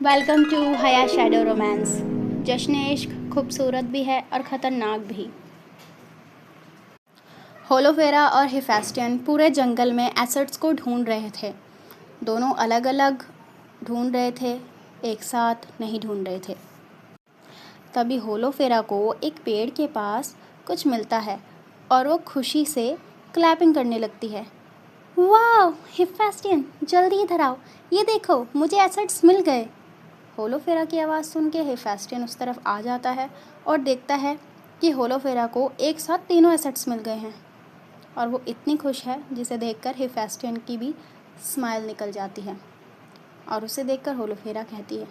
Welcome to हया shadow romance. जश्न इश्क खूबसूरत भी है और ख़तरनाक भी। होलोफेरा और हिफेस्टियन पूरे जंगल में एसेट्स को ढूंढ रहे थे। दोनों अलग अलग ढूंढ रहे थे, एक साथ नहीं ढूंढ रहे थे। तभी होलोफेरा को एक पेड़ के पास कुछ मिलता है और वो खुशी से क्लैपिंग करने लगती है। वाह हिफेस्टियन, जल्दी इधर आओ, ये देखो मुझे एसेट्स मिल गए। होलोफेरा की आवाज़ सुन के हिफेस्टियन उस तरफ आ जाता है और देखता है कि होलोफेरा को एक साथ तीनों एसेट्स मिल गए हैं और वो इतनी खुश है जिसे देखकर हिफेस्टियन की भी स्माइल निकल जाती है और उसे देखकर होलोफेरा कहती है,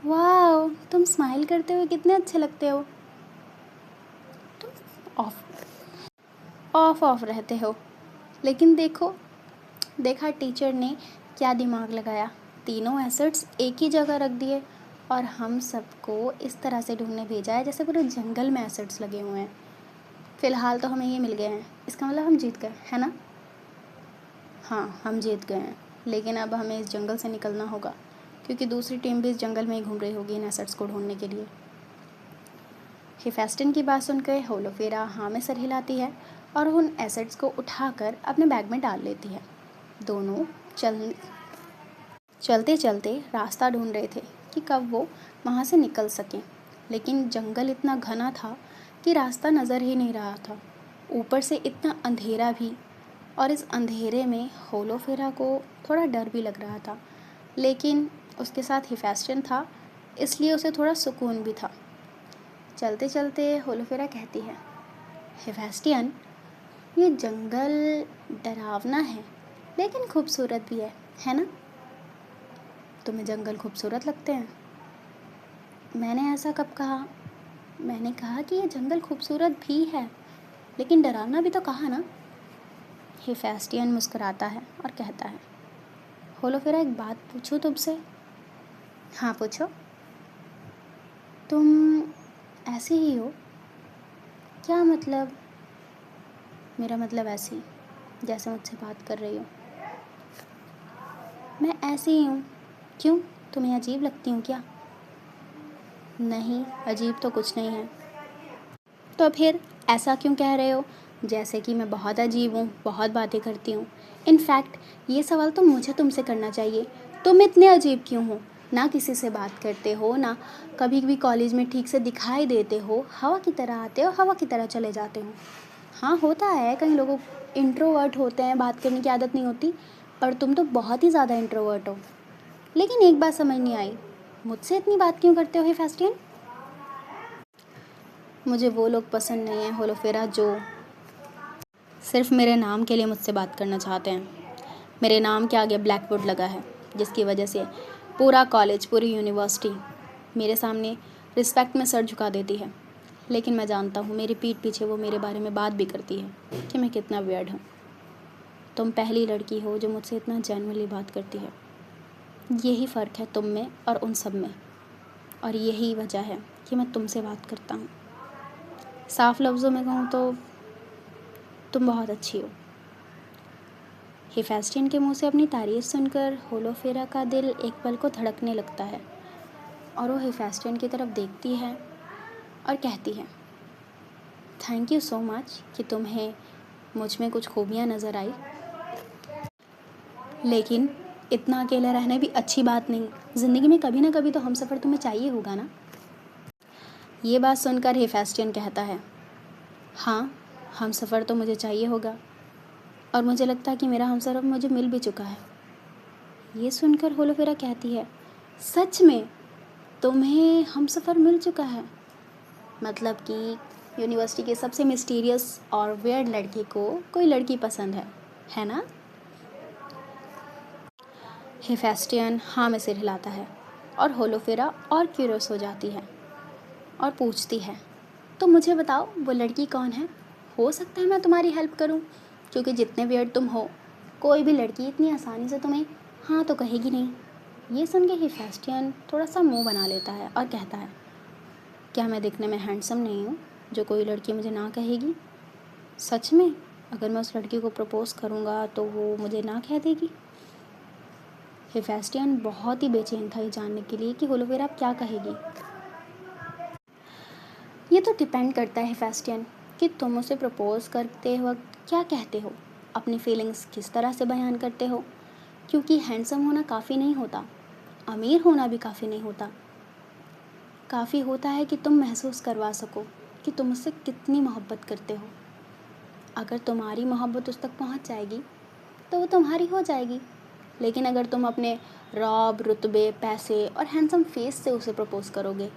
वाह तुम स्माइल करते हुए कितने अच्छे लगते हो। तुम ऑफ रहते हो, लेकिन देखा टीचर ने क्या दिमाग लगाया। तीनों एसेट्स एक ही जगह रख दिए और हम सबको इस तरह से ढूंढने भेजा है जैसे पूरे जंगल में एसेट्स लगे हुए हैं। फ़िलहाल तो हमें ये मिल गए हैं, इसका मतलब हम जीत गए, है ना? हाँ, हम जीत गए हैं, लेकिन अब हमें इस जंगल से निकलना होगा क्योंकि दूसरी टीम भी इस जंगल में ही घूम रही होगी इन एसेट्स को ढूंढने के लिए। हिफेस्टियन की बात सुनकर होलोफेरा हाँ में सर हिलाती है और उन एसेट्स को उठाकर अपने बैग में डाल लेती है। दोनों चलते चलते रास्ता ढूंढ रहे थे कि कब वो वहाँ से निकल सकें, लेकिन जंगल इतना घना था कि रास्ता नज़र ही नहीं रहा था। ऊपर से इतना अंधेरा भी, और इस अंधेरे में होलोफेरा को थोड़ा डर भी लग रहा था, लेकिन उसके साथ हिफेस्टियन था इसलिए उसे थोड़ा सुकून भी था। चलते चलते होलोफेरा कहती है, हिफेस्टियन, ये जंगल डरावना है लेकिन खूबसूरत भी है ना? तुम्हें जंगल खूबसूरत लगते हैं? मैंने ऐसा कब कहा? मैंने कहा कि ये जंगल खूबसूरत भी है, लेकिन डरावना भी तो कहा ना। हिफेस्टियन मुस्कुराता है और कहता है, होलोफेरा एक बात पूछूं तुमसे? हाँ पूछो। तुम ऐसी ही हो? क्या मतलब? मेरा मतलब ऐसी जैसे मुझसे बात कर रही हो। मैं ऐसी ही हूँ। क्यों, तुम्हें अजीब लगती हूँ क्या? नहीं, अजीब तो कुछ नहीं है। तो फिर ऐसा क्यों कह रहे हो जैसे कि मैं बहुत अजीब हूँ, बहुत बातें करती हूँ? इनफैक्ट ये सवाल तो मुझे तुमसे करना चाहिए, तुम इतने अजीब क्यों हो? ना किसी से बात करते हो, ना कभी भी कॉलेज में ठीक से दिखाई देते हो, हवा की तरह आते हो, हवा की तरह चले जाते हो। हाँ होता है, कई लोगों इंट्रोवर्ट होते हैं, बात करने की आदत नहीं होती, पर तुम तो बहुत ही ज़्यादा इंट्रोवर्ट हो। लेकिन एक बात समझ नहीं आई, मुझसे इतनी बात क्यों करते हो हिफेस्टियन? मुझे वो लोग पसंद नहीं हैं होलोफेरा जो सिर्फ मेरे नाम के लिए मुझसे बात करना चाहते हैं। मेरे नाम के आगे ब्लैक बोर्ड लगा है जिसकी वजह से पूरा कॉलेज, पूरी यूनिवर्सिटी मेरे सामने रिस्पेक्ट में सर झुका देती है। लेकिन मैं जानता हूँ मेरी पीठ पीछे वो मेरे बारे में बात भी करती है कि मैं कितना वियर्ड हूँ। तुम पहली लड़की हो जो मुझसे इतना जेन्युइनली बात करती है। यही फ़र्क है तुम में और उन सब में, और यही वजह है कि मैं तुमसे बात करता हूँ। साफ लफ्ज़ों में कहूँ तो तुम बहुत अच्छी हो। हिफेस्टियन के मुंह से अपनी तारीफ़ सुनकर होलोफेरा का दिल एक पल को धड़कने लगता है और वो हिफेस्टियन की तरफ देखती है और कहती है, थैंक यू सो मच कि तुम्हें मुझ में कुछ खूबियाँ नज़र आई, लेकिन इतना अकेले रहना भी अच्छी बात नहीं। ज़िंदगी में कभी ना कभी तो हमसफ़र तुम्हें चाहिए होगा ना। ये बात सुनकर हिफेस्टियन कहता है, हाँ हमसफ़र तो मुझे चाहिए होगा, और मुझे लगता है कि मेरा हमसफ़र अब मुझे मिल भी चुका है। ये सुनकर होलोफेरा कहती है, सच में तुम्हें हमसफ़र मिल चुका है? मतलब कि यूनिवर्सिटी के सबसे मिस्टीरियस और वियर्ड लड़के को कोई लड़की पसंद है ना? हिफेस्टियन हाँ में सिर हिलाता है और होलोफेरा और क्यूरियस हो जाती है और पूछती है, तो मुझे बताओ वो लड़की कौन है? हो सकता है मैं तुम्हारी हेल्प करूं, क्योंकि जितने वियर्ड तुम हो कोई भी लड़की इतनी आसानी से तुम्हें हाँ तो कहेगी नहीं। ये सुन के हिफेस्टियन थोड़ा सा मुंह बना लेता है और कहता है, क्या मैं दिखने में हैंडसम नहीं हूँ जो कोई लड़की मुझे ना कहेगी? सच में अगर मैं उस लड़की को प्रपोज़ करूँगा तो वो मुझे ना कह देगी? हेफेस्टियन बहुत ही बेचैन था ये जानने के लिए कि होलोफेरा अब क्या कहेगी। ये तो डिपेंड करता है हेफेस्टियन कि तुम उसे प्रपोज करते वक्त क्या कहते हो, अपनी फीलिंग्स किस तरह से बयान करते हो, क्योंकि हैंडसम होना काफ़ी नहीं होता, अमीर होना भी काफ़ी नहीं होता। काफ़ी होता है कि तुम महसूस करवा सको कि तुम उससे कितनी मोहब्बत करते हो। अगर तुम्हारी मोहब्बत उस तक पहुंच जाएगी तो वो तुम्हारी हो जाएगी, लेकिन अगर तुम अपने रौब, रुतबे, पैसे और हैंडसम फेस से उसे प्रपोज करोगे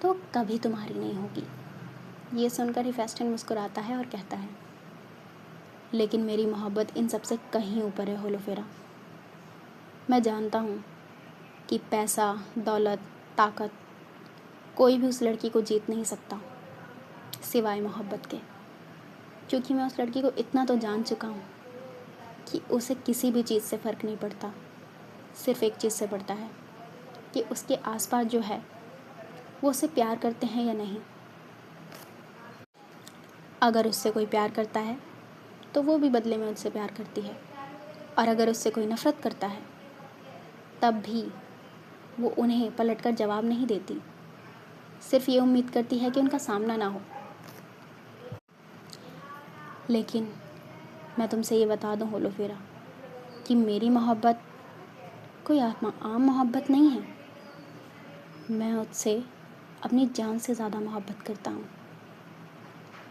तो कभी तुम्हारी नहीं होगी। ये सुनकर हेफेस्टियन मुस्कुराता है और कहता है, लेकिन मेरी मोहब्बत इन सबसे कहीं ऊपर है होलोफेरा। मैं जानता हूँ कि पैसा, दौलत, ताकत कोई भी उस लड़की को जीत नहीं सकता सिवाय मोहब्बत के, क्योंकि मैं उस लड़की को इतना तो जान चुका हूँ कि उसे किसी भी चीज़ से फ़र्क नहीं पड़ता, सिर्फ एक चीज़ से पड़ता है कि उसके आसपास जो है वो उसे प्यार करते हैं या नहीं। अगर उससे कोई प्यार करता है तो वो भी बदले में उससे प्यार करती है, और अगर उससे कोई नफ़रत करता है तब भी वो उन्हें पलटकर जवाब नहीं देती, सिर्फ ये उम्मीद करती है कि उनका सामना ना हो। लेकिन मैं तुमसे ये बता दूँ होलोफेरा कि मेरी मोहब्बत कोई आम मोहब्बत नहीं है। मैं उससे अपनी जान से ज़्यादा मोहब्बत करता हूँ,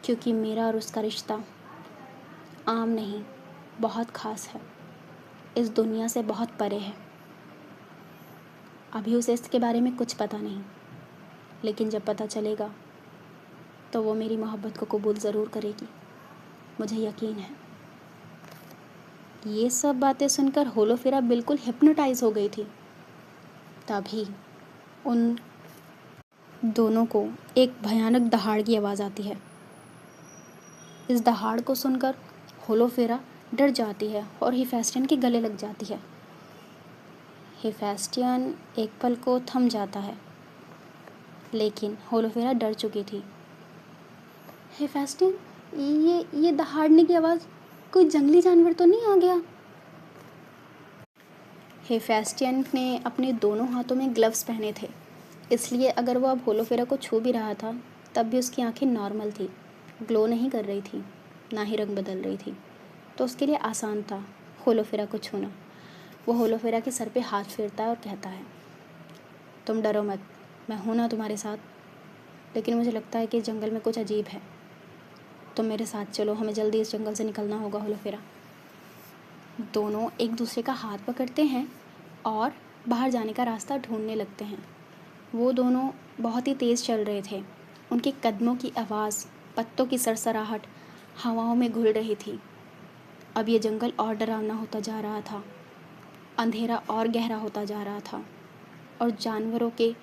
क्योंकि मेरा और उसका रिश्ता आम नहीं, बहुत ख़ास है, इस दुनिया से बहुत परे है। अभी उसे इसके बारे में कुछ पता नहीं, लेकिन जब पता चलेगा तो वो मेरी मोहब्बत को कबूल ज़रूर करेगी, मुझे यकीन है। ये सब बातें सुनकर होलोफेरा बिल्कुल हिप्नोटाइज हो गई थी। तभी उन दोनों को एक भयानक दहाड़ की आवाज़ आती है। इस दहाड़ को सुनकर होलोफेरा डर जाती है और हेफेस्टियन के गले लग जाती है। हेफेस्टियन एक पल को थम जाता है, लेकिन होलोफेरा डर चुकी थी। हेफेस्टियन, ये दहाड़ने की आवाज़, कोई जंगली जानवर तो नहीं आ गया? हेफेस्टियन ने अपने दोनों हाथों में ग्लव्स पहने थे, इसलिए अगर वो अब होलोफेरा को छू भी रहा था तब भी उसकी आंखें नॉर्मल थी, ग्लो नहीं कर रही थी, ना ही रंग बदल रही थी, तो उसके लिए आसान था होलोफेरा को छूना। वो होलोफेरा के सर पे हाथ फेरता है और कहता है, तुम डरो मत, मैं हूँ ना तुम्हारे साथ। लेकिन मुझे लगता है कि इस जंगल में कुछ अजीब है, तुम मेरे साथ चलो, हमें जल्दी इस जंगल से निकलना होगा होलोफेरा। दोनों एक दूसरे का हाथ पकड़ते हैं और बाहर जाने का रास्ता ढूंढने लगते हैं। वो दोनों बहुत ही तेज़ चल रहे थे, उनके कदमों की आवाज़, पत्तों की सरसराहट हवाओं में घुल रही थी। अब ये जंगल और डरावना होता जा रहा था, अंधेरा और गहरा होता जा रहा था, और जानवरों के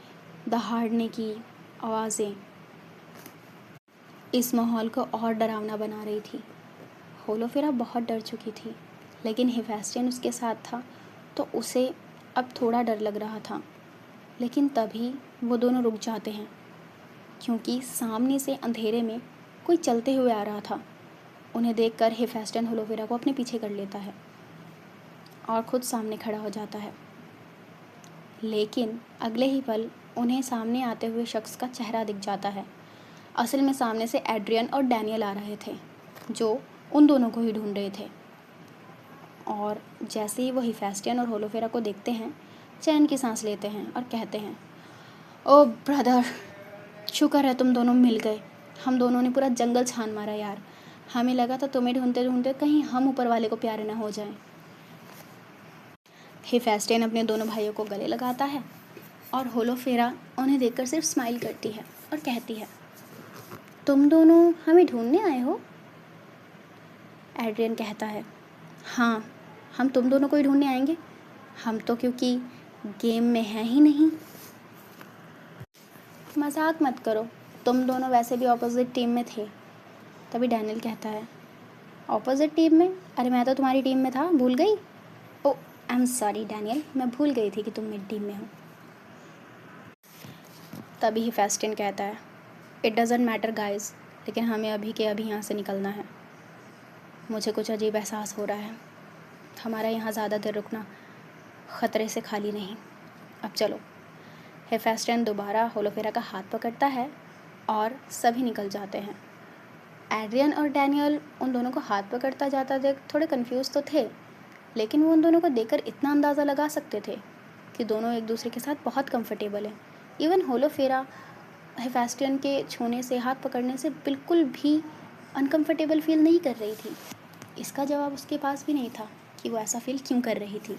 दहाड़ने की आवाज़ें इस माहौल को और डरावना बना रही थी। होलोफेरा बहुत डर चुकी थी, लेकिन हेफेस्टियन उसके साथ था तो उसे अब थोड़ा डर लग रहा था। लेकिन तभी वो दोनों रुक जाते हैं, क्योंकि सामने से अंधेरे में कोई चलते हुए आ रहा था। उन्हें देखकर हेफेस्टियन होलोफेरा को अपने पीछे कर लेता है और खुद सामने खड़ा हो जाता है। लेकिन अगले ही पल उन्हें सामने आते हुए शख्स का चेहरा दिख जाता है। असल में सामने से एड्रियन और डैनियल आ रहे थे, जो उन दोनों को ही ढूंढ रहे थे। और जैसे ही वो हेफेस्टियन और होलोफेरा को देखते हैं, चैन की सांस लेते हैं और कहते हैं, ओ ब्रदर, शुक्र है तुम दोनों मिल गए। हम दोनों ने पूरा जंगल छान मारा यार, हमें लगा था तुम्हें ढूंढते ढूंढते कहीं हम ऊपर वाले को प्यारे ना हो जाएं। हेफेस्टियन अपने दोनों भाइयों को गले लगाता है और होलोफेरा उन्हें देखकर सिर्फ स्माइल करती है और कहती है, तुम दोनों हमें ढूंढने आए हो? एड्रियन कहता है, हाँ, हम तुम दोनों को ही ढूंढने आएंगे, हम तो क्योंकि गेम में हैं ही नहीं। मजाक मत करो, तुम दोनों वैसे भी ऑपोजिट टीम में थे। तभी डैनियल कहता है, ऑपोजिट टीम में? अरे मैं तो तुम्हारी टीम में था, भूल गई? ओ आई एम सॉरी डैनियल, मैं भूल गई थी कि तुम मेरी टीम में हो। तभी हेफेस्टियन कहता है, इट डज़ंट मैटर गाइज, लेकिन हमें अभी के अभी यहाँ से निकलना है। मुझे कुछ अजीब एहसास हो रहा है, हमारा यहाँ ज़्यादा देर रुकना ख़तरे से खाली नहीं। अब चलो। हेफेस्टन दोबारा होलोफेरा का हाथ पकड़ता है और सभी निकल जाते हैं। एड्रियन और डैनियल उन दोनों को हाथ पकड़ता जाता देख थोड़े कंफ्यूज तो थे, लेकिन वो उन दोनों को देखकर इतना अंदाज़ा लगा सकते थे कि दोनों एक दूसरे के साथ बहुत कंफर्टेबल हैं। इवन होलोफेरा हेफेस्टियन के छूने से, हाथ पकड़ने से बिल्कुल भी अनकंफर्टेबल फील नहीं कर रही थी। इसका जवाब उसके पास भी नहीं था कि वो ऐसा फील क्यों कर रही थी।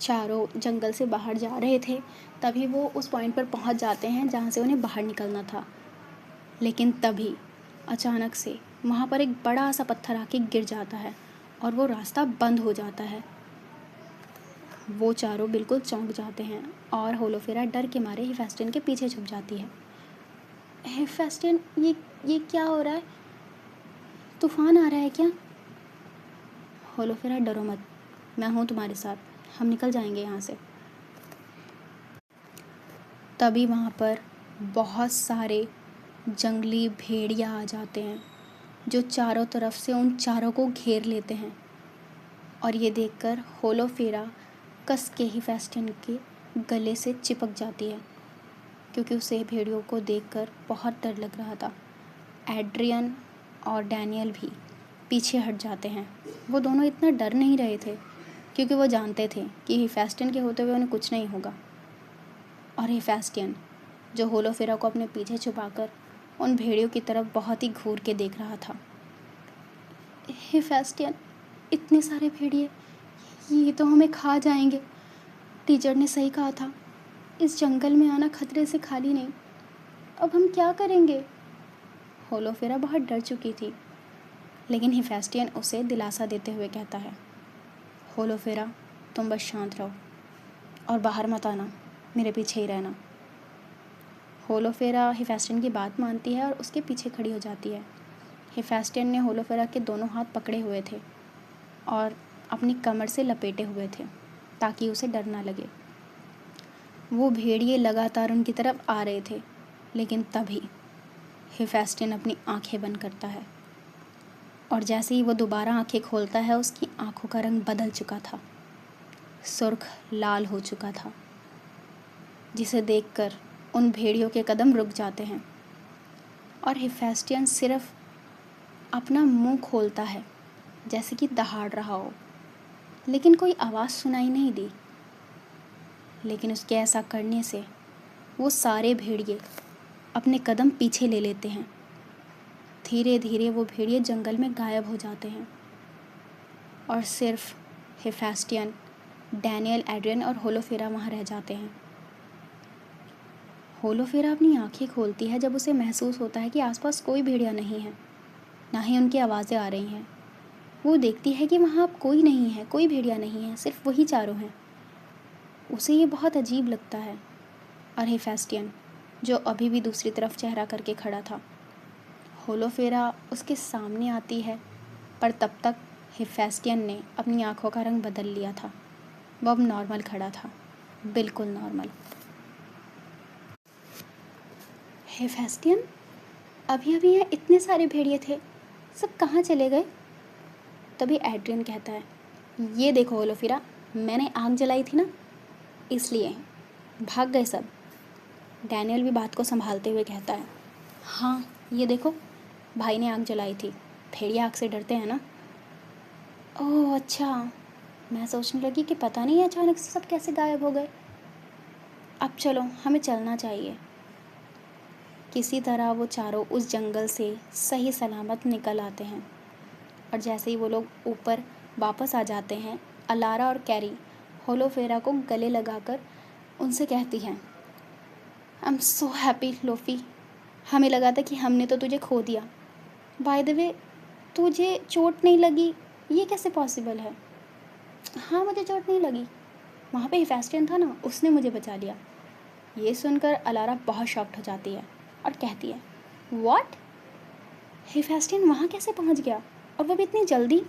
चारों जंगल से बाहर जा रहे थे, तभी वो उस पॉइंट पर पहुंच जाते हैं जहां से उन्हें बाहर निकलना था। लेकिन तभी अचानक से वहाँ पर एक बड़ा सा पत्थर आके गिर जाता है और वो रास्ता बंद हो जाता है। वो चारों बिल्कुल चौंक जाते हैं और होलोफेरा डर के मारे हेफेस्टियन के पीछे छुप जाती है। हेफेस्टियन, ये क्या हो रहा है? तूफान आ रहा है क्या? होलोफेरा, डरो मत, मैं हूँ तुम्हारे साथ, हम निकल जाएंगे यहाँ से। तभी वहाँ पर बहुत सारे जंगली भेड़िया आ जाते हैं जो चारों तरफ से उन चारों को घेर लेते हैं। और ये देखकर होलोफेरा कस के हेफेस्टियन के गले से चिपक जाती है, क्योंकि उसे भेड़ियों को देखकर बहुत डर लग रहा था। एड्रियन और डैनियल भी पीछे हट जाते हैं। वो दोनों इतना डर नहीं रहे थे, क्योंकि वो जानते थे कि हेफेस्टियन के होते हुए उन्हें कुछ नहीं होगा। और हेफेस्टियन, जो होलोफेरा को अपने पीछे छुपाकर उन भेड़ियों की तरफ बहुत ही घूर के देख रहा था। हेफेस्टियन, इतने सारे भेड़िए, ये तो हमें खा जाएंगे। टीचर ने सही कहा था, इस जंगल में आना खतरे से खाली नहीं। अब हम क्या करेंगे? होलोफेरा बहुत डर चुकी थी, लेकिन हेफेस्टियन उसे दिलासा देते हुए कहता है, होलोफेरा, तुम बस शांत रहो और बाहर मत आना, मेरे पीछे ही रहना। होलोफेरा हेफेस्टियन की बात मानती है और उसके पीछे खड़ी हो जाती है। हेफेस्टियन ने होलोफेरा के दोनों हाथ पकड़े हुए थे और अपनी कमर से लपेटे हुए थे ताकि उसे डर ना लगे। वो भेड़िए लगातार उनकी तरफ आ रहे थे, लेकिन तभी हेफेस्टियन अपनी आंखें बंद करता है और जैसे ही वो दोबारा आंखें खोलता है, उसकी आंखों का रंग बदल चुका था, सुर्ख लाल हो चुका था, जिसे देखकर उन भेड़ियों के कदम रुक जाते हैं और हेफेस्टियन सिर्फ अपना मुंह खोलता है जैसे कि दहाड़ रहा हो, लेकिन कोई आवाज़ सुनाई नहीं दी। लेकिन उसके ऐसा करने से वो सारे भेड़िए अपने कदम पीछे ले लेते हैं। धीरे धीरे वो भेड़िए जंगल में गायब हो जाते हैं और सिर्फ हेफेस्टियन, डैनियल, एड्रियन और होलोफेरा वहाँ रह जाते हैं। होलोफेरा अपनी आंखें खोलती है जब उसे महसूस होता है कि आसपास कोई भेड़िया नहीं है, ना ही उनकी आवाज़ें आ रही हैं। वो देखती है कि वहाँ अब कोई नहीं है, कोई भेड़िया नहीं है, सिर्फ वही चारों हैं। उसे ये बहुत अजीब लगता है। और हेफेस्टियन, जो अभी भी दूसरी तरफ चेहरा करके खड़ा था, होलोफेरा उसके सामने आती है, पर तब तक हेफेस्टियन ने अपनी आंखों का रंग बदल लिया था। वो अब नॉर्मल खड़ा था, बिल्कुल नॉर्मल। हेफेस्टियन, अभी अभी यहाँ इतने सारे भेड़िए थे, सब कहाँ चले गए? तभी एड्रियन कहता है, ये देखो होलोफेरा, मैंने आग जलाई थी ना, इसलिए भाग गए सब। डैनियल भी बात को संभालते हुए कहता है, हाँ ये देखो, भाई ने आग जलाई थी, भेड़िया आग से डरते हैं ना। ओह अच्छा, मैं सोचने लगी कि पता नहीं अचानक से सब कैसे गायब हो गए। अब चलो, हमें चलना चाहिए। किसी तरह वो चारों उस जंगल से सही सलामत निकल आते हैं और जैसे ही वो लोग ऊपर वापस आ जाते हैं, अलारा और कैरी होलोफेरा को गले लगाकर उनसे कहती हैं, I am so happy lofi, हमें लगा था कि हमने तो तुझे खो दिया। बाय द वे, तुझे चोट नहीं लगी, ये कैसे पॉसिबल है? हाँ, मुझे चोट नहीं लगी, वहाँ पे हेफेस्टियन था ना, उसने मुझे बचा लिया। ये सुनकर अलारा बहुत शॉक्ड हो जाती है और कहती है, व्हाट? हेफेस्टियन वहाँ कैसे पहुँच गया, और वो भी इतनी जल्दी?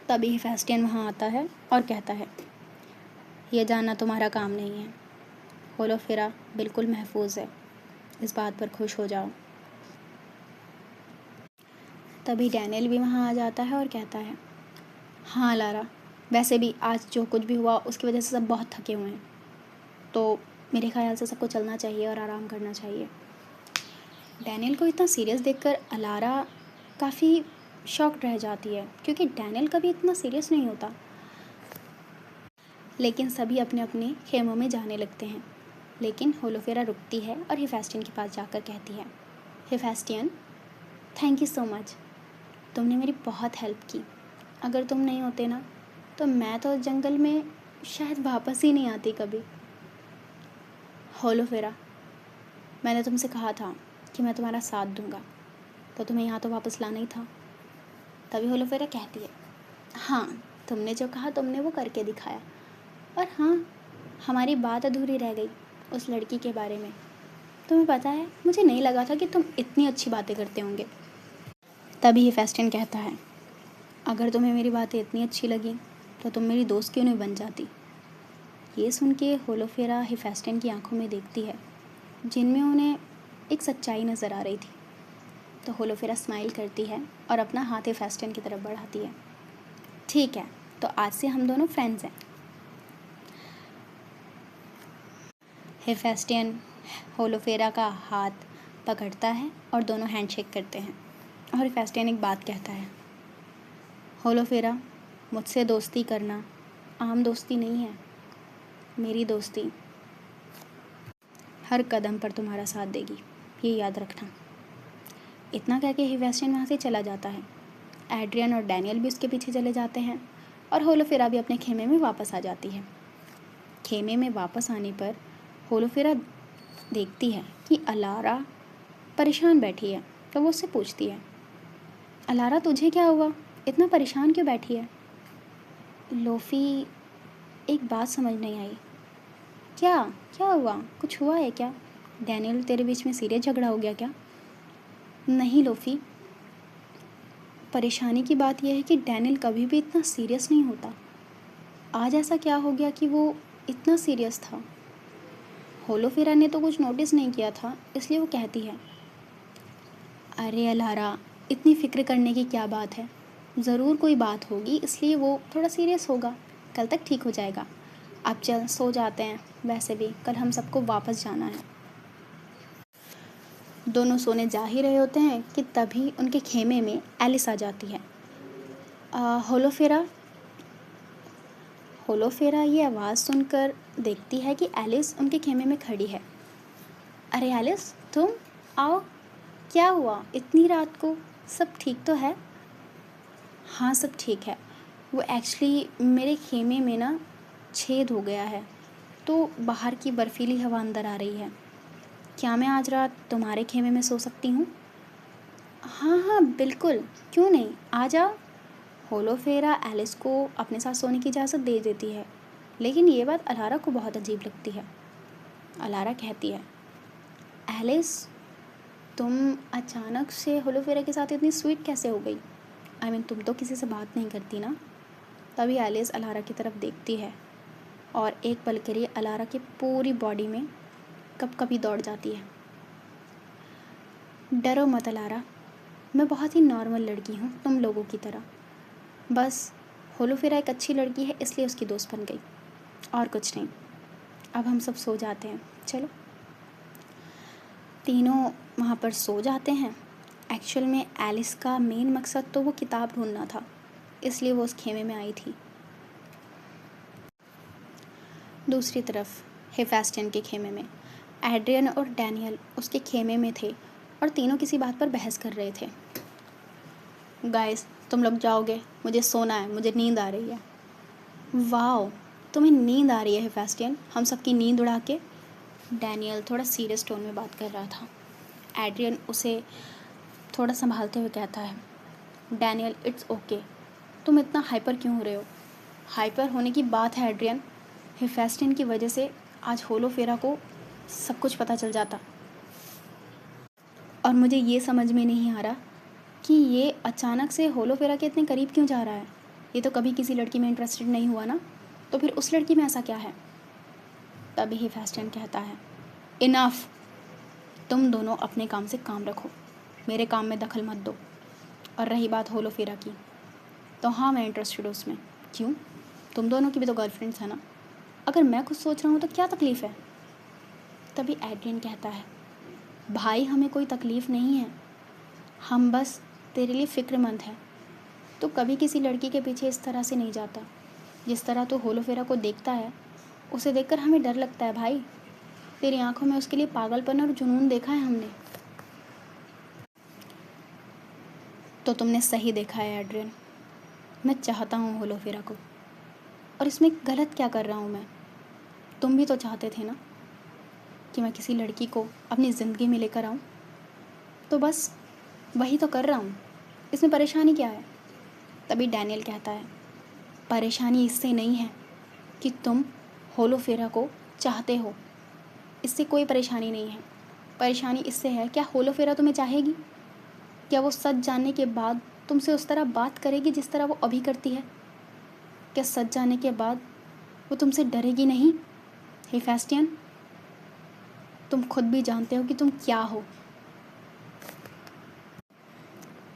तभी हेफेस्टियन वहाँ आता है और कहता है, ये जानना तुम्हारा काम नहीं है, होलोफेरा बिल्कुल महफूज है, इस बात पर खुश हो जाओ। तभी डैनियल भी वहाँ आ जाता है और कहता है, हाँ लारा, वैसे भी आज जो कुछ भी हुआ उसकी वजह से सब बहुत थके हुए हैं, तो मेरे ख्याल से सबको चलना चाहिए और आराम करना चाहिए। डैनियल को इतना सीरियस देखकर अलारा काफ़ी शॉक्ड रह जाती है, क्योंकि डैनियल कभी इतना सीरियस नहीं होता। लेकिन सभी अपने अपने खेमों में जाने लगते हैं। लेकिन होलोफेरा रुकती है और हिफेस्टियन के पास जाकर कहती है, हिफेस्टियन, थैंक यू सो मच, तुमने मेरी बहुत हेल्प की। अगर तुम नहीं होते ना, तो मैं तो जंगल में शायद वापस ही नहीं आती कभी। होलोफेरा, मैंने तुमसे कहा था कि मैं तुम्हारा साथ दूंगा, तो तुम्हें यहाँ तो वापस लाना ही था। तभी होलोफेरा कहती है, हाँ, तुमने जो कहा तुमने वो करके दिखाया। और हाँ, हमारी बात अधूरी रह गई उस लड़की के बारे में। तुम्हें पता है, मुझे नहीं लगा था कि तुम इतनी अच्छी बातें करते होंगे। तभी हिफेस्टियन कहता है, अगर तुम्हें मेरी बातें इतनी अच्छी लगी तो तुम मेरी दोस्त क्यों नहीं बन जाती। ये सुन के होलोफेरा हिफेस्टियन की आंखों में देखती है, जिनमें उन्हें एक सच्चाई नज़र आ रही थी। तो होलोफेरा स्माइल करती है और अपना हाथ हिफेस्टियन की तरफ बढ़ाती है। ठीक है, तो आज से हम दोनों फ्रेंड्स हैं। हेफेस्टियन होलोफेरा का हाथ पकड़ता है और दोनों हैंडशेक करते हैं। और हेफेस्टियन एक बात कहता है, होलोफेरा, मुझसे दोस्ती करना आम दोस्ती नहीं है। मेरी दोस्ती हर कदम पर तुम्हारा साथ देगी, ये याद रखना। इतना कह के हेफेस्टियन वहाँ से चला जाता है। एड्रियन और डैनियल भी उसके पीछे चले जाते हैं और होलोफेरा भी अपने खेमे में वापस आ जाती है। खेमे में वापस आने पर होलोफेरा देखती है कि अलारा परेशान बैठी है। तो वो उससे पूछती है, अलारा, तुझे क्या हुआ, इतना परेशान क्यों बैठी है। लोफ़ी, एक बात समझ नहीं आई। क्या क्या हुआ, कुछ हुआ है क्या। डैनियल, तेरे बीच में सीरियस झगड़ा हो गया क्या। नहीं लोफ़ी, परेशानी की बात यह है कि डैनियल कभी भी इतना सीरियस नहीं होता। आज ऐसा क्या हो गया कि वो इतना सीरियस था। होलोफेरा ने तो कुछ नोटिस नहीं किया था, इसलिए वो कहती है, अरे अलारा, इतनी फ़िक्र करने की क्या बात है। ज़रूर कोई बात होगी, इसलिए वो थोड़ा सीरियस होगा। कल तक ठीक हो जाएगा। अब चल सो जाते हैं, वैसे भी कल हम सबको वापस जाना है। दोनों सोने जा ही रहे होते हैं कि तभी उनके खेमे में एलिस आ जाती है। होलोफेरा होलोफेरा ये आवाज़ सुनकर देखती है कि एलिस उनके खेमे में खड़ी है। अरे एलिस, तुम आओ, क्या हुआ इतनी रात को, सब ठीक तो है। हाँ, सब ठीक है। वो एक्चुअली मेरे खेमे में ना छेद हो गया है, तो बाहर की बर्फ़ीली हवा अंदर आ रही है। क्या मैं आज रात तुम्हारे खेमे में सो सकती हूँ। हाँ हाँ बिल्कुल, क्यों नहीं, आ जाओ। होलोफेरा एलिस को अपने साथ सोने की इजाज़त दे देती है, लेकिन ये बात अलारा को बहुत अजीब लगती है। अलारा कहती है, एलिस, तुम अचानक से होलोफेरा के साथ इतनी स्वीट कैसे हो गई। तुम तो किसी से बात नहीं करती ना। तभी एलिस अलारा की तरफ देखती है और एक पल के लिए अलारा की पूरी बॉडी में कपकपी दौड़ जाती है। डरो मत अलारा, मैं बहुत ही नॉर्मल लड़की हूँ, तुम लोगों की तरह। बस होलोफेरा एक अच्छी लड़की है, इसलिए उसकी दोस्त बन गई, और कुछ नहीं। अब हम सब सो जाते हैं, चलो। तीनों वहाँ पर सो जाते हैं। एक्चुअल में एलिस का मेन मकसद तो वो किताब ढूंढना था, इसलिए वो उस खेमे में आई थी। दूसरी तरफ हेफेस्टियन के खेमे में एड्रियन और डैनियल उसके खेमे में थे और तीनों किसी बात पर बहस कर रहे थे। गाइस, तुम लोग जाओगे, मुझे सोना है, मुझे नींद आ रही है। वाओ, तुम्हें नींद आ रही है हेफेस्टियन, हम सबकी नींद उड़ा के। डैनियल थोड़ा सीरियस टोन में बात कर रहा था। एड्रियन उसे थोड़ा संभालते हुए कहता है, डैनियल, इट्स ओके, तुम इतना हाइपर क्यों हो रहे हो। हाइपर होने की बात है एड्रियन, हेफेस्टियन की वजह से आज होलोफेरा को सब कुछ पता चल जाता, और मुझे ये समझ में नहीं आ रहा कि ये अचानक से होलोफेरा के इतने करीब क्यों जा रहा है। ये तो कभी किसी लड़की में इंटरेस्टेड नहीं हुआ ना, तो फिर उस लड़की में ऐसा क्या है। तभी हेफेस्टियन कहता है, इनफ, तुम दोनों अपने काम से काम रखो, मेरे काम में दखल मत दो। और रही बात होलोफेरा की, तो हाँ, मैं इंटरेस्टेड हूँ उसमें। क्यों? तुम दोनों की भी तो गर्लफ्रेंड्स है ना। अगर मैं कुछ सोच रहा हूँ तो क्या तकलीफ़ है? तभी एड्रियन कहता है, भाई हमें कोई तकलीफ़ नहीं है, हम बस तेरे लिए फ़िक्रमंद हैं। तो कभी किसी लड़की के पीछे इस तरह से नहीं जाता। जिस तरह तू होलोफेरा को देखता है, उसे देखकर हमें डर लगता है भाई। तेरी आंखों में उसके लिए पागलपन और जुनून देखा है हमने। तो तुमने सही देखा है एड्रियन, मैं चाहता हूँ होलोफेरा को। और इसमें गलत क्या कर रहा हूँ मैं? तुम भी तो चाहते थे ना कि मैं किसी लड़की को अपनी ज़िंदगी में लेकर आऊँ। तो बस वही तो कर रहा हूँ, इसमें परेशानी क्या है? तभी डैनियल कहता है, परेशानी इससे नहीं है कि तुम होलोफेरा को चाहते हो, इससे कोई परेशानी नहीं है। परेशानी इससे है, क्या होलोफेरा तुम्हें चाहेगी? क्या वो सच जानने के बाद तुमसे उस तरह बात करेगी जिस तरह वो अभी करती है? क्या सच जानने के बाद वो तुमसे डरेगी नहीं? हेफेस्टियन, तुम खुद भी जानते हो कि तुम क्या हो।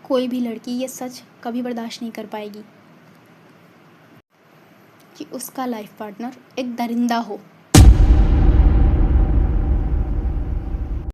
कोई भी लड़की ये सच कभी बर्दाश्त नहीं कर पाएगी कि उसका लाइफ पार्टनर एक दरिंदा हो।